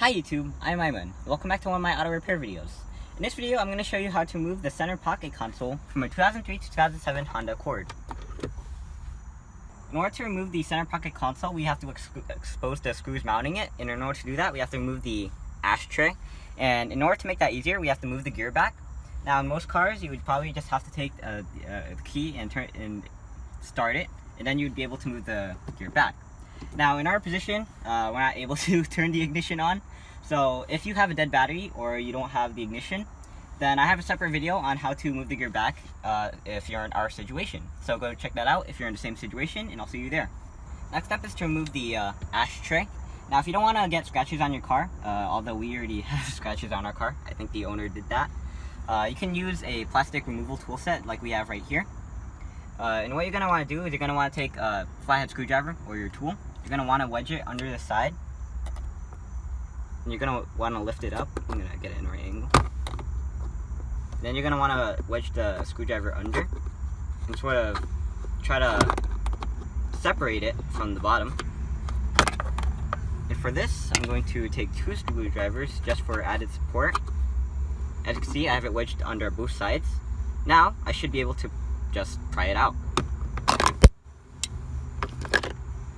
Hi YouTube, I'm Aiman. Welcome back to one of my auto repair videos. In this video, I'm going to show you how to move the center pocket console from a 2003 to 2007 Honda Accord. In order to remove the center pocket console, we have to expose the screws mounting it, and in order to do that, we have to remove the ashtray. And in order to make that easier, we have to move the gear back. Now, in most cars, you would probably just have to take the key and turn and start it, and then you'd be able to move the gear back. Now, in our position, we're not able to turn the ignition on. So if you have a dead battery or you don't have the ignition, then I have a separate video on how to move the gear back if you're in our situation. So go check that out if you're in the same situation, and I'll see you there. Next step is to remove the ashtray. Now, if you don't want to get scratches on your car, although we already have scratches on our car, I think the owner did that, you can use a plastic removal tool set like we have right here. And what you're going to want to do is you're going to want to take a flathead screwdriver or your tool. You're going to want to wedge it under the side. And you're going to want to lift it up. I'm going to get it in the right angle. Then you're going to want to wedge the screwdriver under and sort of try to separate it from the bottom. And for this, I'm going to take 2 screwdrivers just for added support. As you can see, I have it wedged under both sides. Now, I should be able to just pry it out.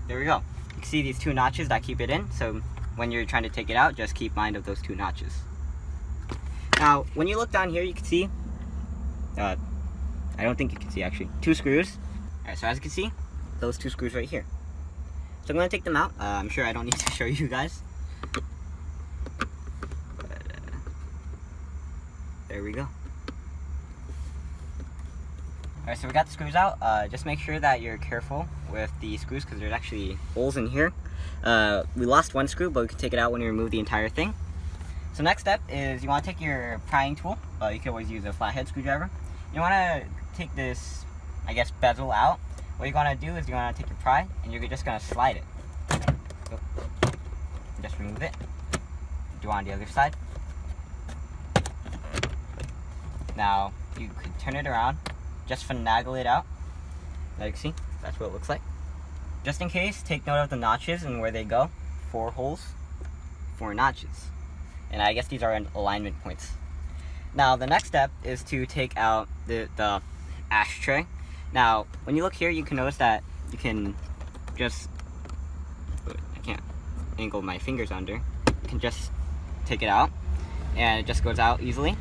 There we go. You can see these 2 notches that keep it in, so when you're trying to take it out, just keep mind of those 2 notches. Now, when you look down here, you can see, I don't think you can see actually, 2 screws. Alright, so as you can see, those 2 screws right here. So I'm going to take them out. I'm sure I don't need to show you guys. But, there we go. Alright, so we got the screws out. Just make sure that you're careful with the screws because there's actually holes in here. We lost 1 screw, but we can take it out when you remove the entire thing. So next step is you want to take your prying tool. You can always use a flathead screwdriver. You want to take this, I guess, bezel out. What you're going to do is you're going to take your pry and you're just going to slide it. Just remove it. Do on the other side. Now, you could turn it around. Just finagle it out. Like you can see, that's what it looks like. Just in case, take note of the notches and where they go. 4 holes, 4 notches. And I guess these are alignment points. Now, the next step is to take out the ashtray. Now, when you look here, you can notice that you can just, I can't angle my fingers under. You can just take it out, and it just goes out easily.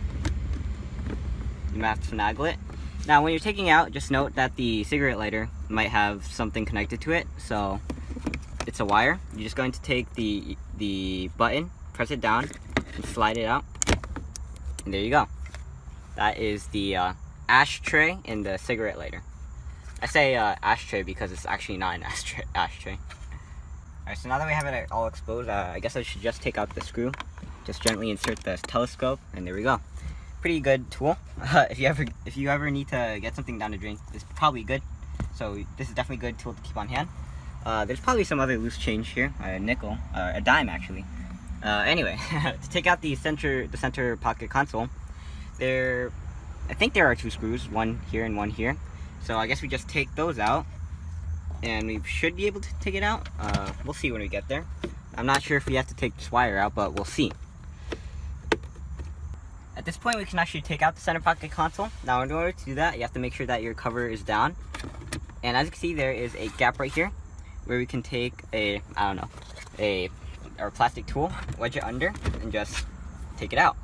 You might have to finagle it. Now, when you're taking out, just note that the cigarette lighter might have something connected to it. So, it's a wire. You're just going to take the button, press it down, and slide it out. And there you go. That is the ashtray and the cigarette lighter. I say ashtray because it's actually not an ashtray. Alright, so now that we have it all exposed, I guess I should just take out the screw. Just gently insert the telescope, and there we go. Pretty good tool. If you ever need to get something down the drain, it's probably good. So this is definitely a good tool to keep on hand. There's probably some other loose change here, a nickel, a dime actually. Anyway, to take out the center pocket console, I think there are 2 screws, one here and one here. So I guess we just take those out, and we should be able to take it out. We'll see when we get there. I'm not sure if we have to take this wire out, but we'll see. At this point, we can actually take out the center pocket console. Now, in order to do that, you have to make sure that your cover is down. And as you can see, there is a gap right here where we can take our plastic tool, wedge it under, and just take it out.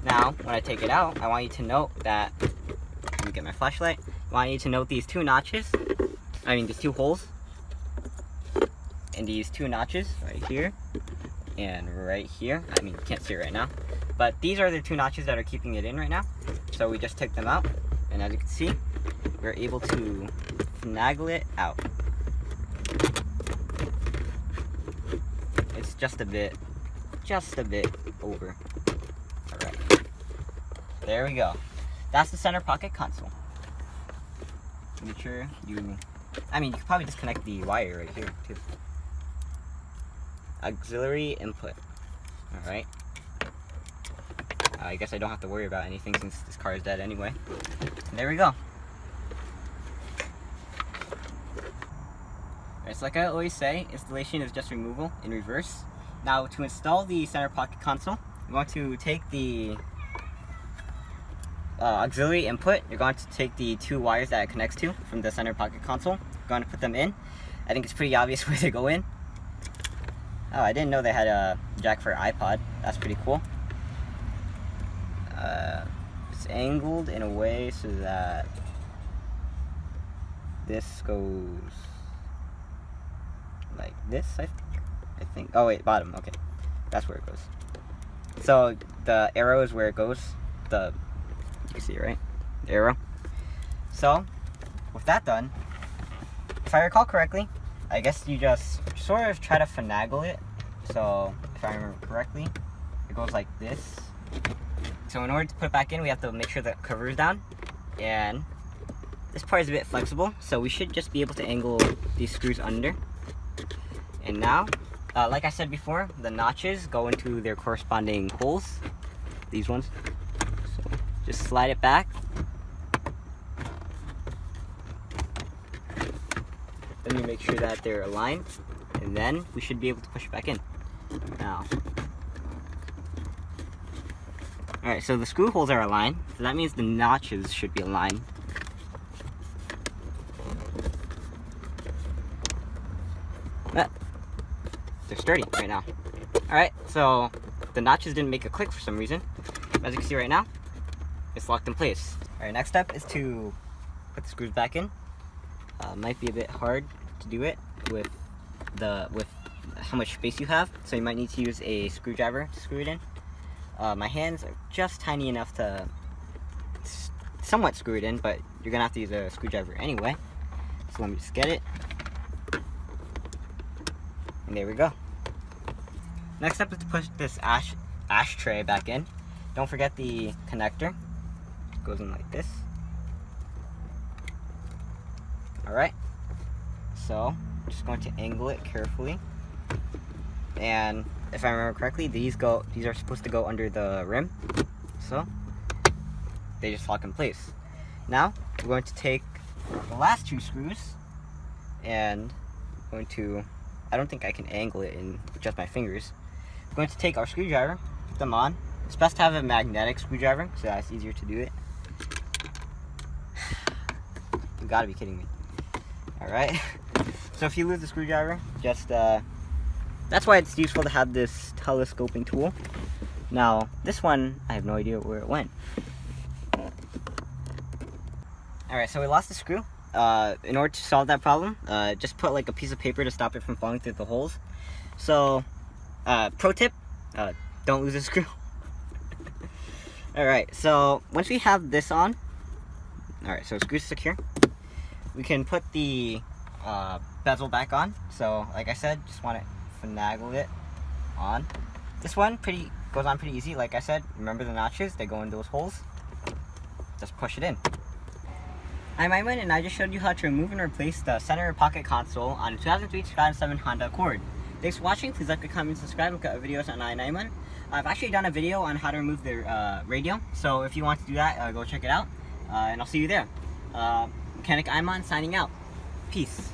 Now, when I take it out, I want you to note that, let me get my flashlight. I want you to note these 2 notches, these 2 holes, and these 2 notches right here and right here. You can't see it right now, but these are the 2 notches that are keeping it in right now. So we just took them out, and as you can see, we're able to finagle it out. It's just a bit over. Alright. There we go. That's the center pocket console. Make sure you could probably disconnect the wire right here too. Auxiliary input. Alright. I guess I don't have to worry about anything since this car is dead anyway. There we go. Alright, so like I always say, installation is just removal in reverse. Now to install the center pocket console, you're going to take the auxiliary input. You're going to take the 2 wires that it connects to from the center pocket console. You're going to put them in. I think it's pretty obvious where they go in. Oh, I didn't know they had a jack for iPod. That's pretty cool. It's angled in a way so that this goes like this, I think. Oh wait, bottom, okay. That's where it goes. So the arrow is where it goes. You can see it, right? The arrow. So, with that done, if I recall correctly, I guess you just sort of try to finagle it. So, if I remember correctly, it goes like this. So in order to put it back in, we have to make sure the cover is down. And this part is a bit flexible, so we should just be able to angle these screws under. And now, like I said before, the notches go into their corresponding holes. These ones. So just slide it back. Then you make sure that they're aligned. And then we should be able to push it back in. Now. Alright, so the screw holes are aligned. So that means the notches should be aligned. They're sturdy right now. Alright, so the notches didn't make a click for some reason. As you can see right now, it's locked in place. Alright, next step is to put the screws back in. Might be a bit hard to do it with how much space you have, so you might need to use a screwdriver to screw it in. My hands are just tiny enough to somewhat screw it in, but you're gonna have to use a screwdriver anyway. So let me just get it. And there we go. Next step is to push this ashtray back in. Don't forget the connector. It goes in like this. Alright. So, I'm just going to angle it carefully. And if I remember correctly, these are supposed to go under the rim. So, they just lock in place. Now, we're going to take the last 2 screws and going to, I don't think I can angle it in just my fingers. I'm going to take our screwdriver, put them on. It's best to have a magnetic screwdriver so that's easier to do it. You gotta be kidding me. Alright, so if you lose the screwdriver, just, that's why it's useful to have this telescoping tool. Now, this one, I have no idea where it went. Alright, so we lost the screw. In order to solve that problem, just put like a piece of paper to stop it from falling through the holes. So, pro tip, don't lose a screw. Alright, so once we have this on, alright, so screws secure, we can put the bezel back on. So, like I said, just want to finagle it on. This one goes on pretty easy. Like I said, remember the notches, they go in those holes. Just push it in. I'm Aiman, and I just showed you how to remove and replace the center pocket console on a 2003 2007 Honda Accord. Thanks for watching. Please like, comment, subscribe, and cut videos on Aiman. I've actually done a video on how to remove the radio, so if you want to do that, go check it out, and I'll see you there. Mechanic Aiman signing out. Peace.